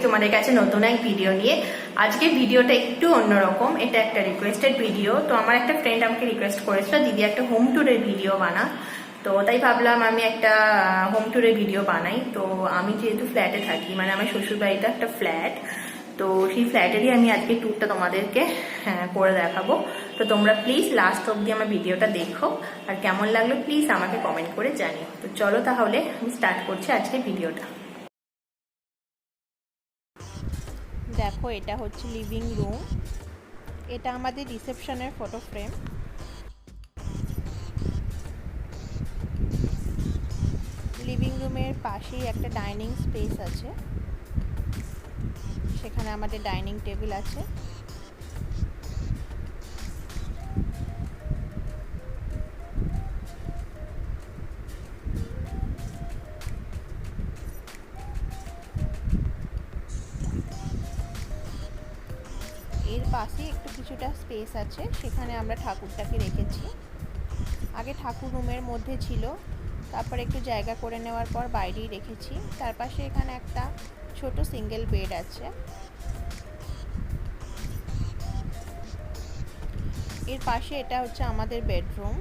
তোমাদের কাছে নতুন এক ভিডিও নিয়ে। আজকে ভিডিওটা একটু অন্যরকম, এটা একটা রিকোয়েস্টেড ভিডিও। তো আমার একটা ফ্রেন্ড আমাকে রিকোয়েস্ট করেছিল দিদি একটা হোম ট্যুরের ভিডিও বানা, তো তাই ভাবলাম আমি একটা হোম ট্যুরের ভিডিও বানাই। তো আমি যেহেতু ফ্ল্যাটে থাকি, মানে আমার শ্বশুরবাড়িতে একটা ফ্ল্যাট, তো সেই ফ্ল্যাটেরই আমি আজকে ট্যুরটা তোমাদেরকে করে দেখাবো। তো তোমরা প্লিজ লাস্ট অবধি আমার ভিডিওটা দেখো, আর কেমন লাগলো প্লিজ আমাকে কমেন্ট করে জানিও। তো চলো তাহলে আমি স্টার্ট করছি আজকে ভিডিওটা। দেখো, এটা হচ্ছে লিভিং রুম, এটা আমাদের রিসেপশনের ফটো ফ্রেম। লিভিং রুমের পাশেই একটা ডাইনিং স্পেস আছে, সেখানে আমাদের ডাইনিং টেবিল আছে। এর পাশে একটু কিছুটা স্পেস আছে, সেখানে আমরা ঠাকুরটাকে রেখেছি। আগে ঠাকুর রুমের মধ্যে ছিল, তারপর একটু জায়গা করে নেওয়ার পর বাইরেই রেখেছি। তার পাশে এখানে একটা ছোট সিঙ্গেল বেড আছে। এর পাশে এটা হচ্ছে আমাদের বেডরুম।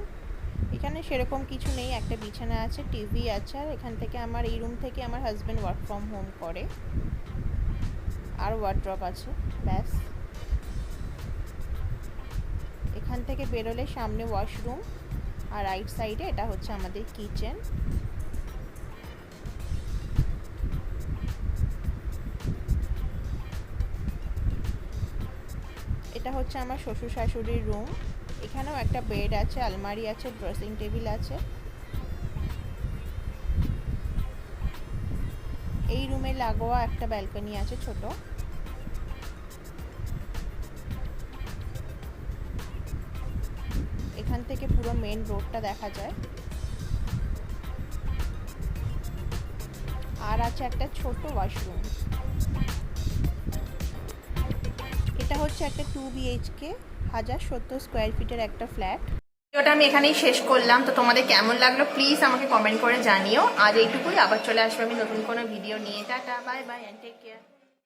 এখানে সেরকম কিছু নেই, একটা বিছানা আছে, টিভি আছে, আর এখান থেকে আমার এই রুম থেকে আমার হাজব্যান্ড ওয়ার্ক ফ্রম হোম করে, আর ওয়ার্ড্রপ আছে, ব্যাস। এখান থেকে বেরোলে সামনে ওয়াশরুম, আর রাইট সাইডে এটা হচ্ছে আমাদের কিচেন। এটা হচ্ছে আমার শ্বশুর শাশুড়ির রুম। এখানেও একটা বেড আছে, আলমারি আছে, ড্রেসিং টেবিল আছে। এই রুমে লাগোয়া একটা ব্যালকনি আছে ছোট। এখান থেকে পুরো মেন রোডটা দেখা যায়। আর আছে একটা ছোট ওয়াশরুম। এটা হচ্ছে একটা 2 BHK 1070 স্কোয়ার ফিটের একটা ফ্ল্যাট। ভিডিওটা আমি এখানেই শেষ করলাম। তো তোমাদের কেমন লাগলো প্লিজ আমাকে কমেন্ট করে জানিও। আজ এইটুকুই, আবার চলে আসবো আমি নতুন কোনো ভিডিও নিয়ে। Tata, bye bye, and take care.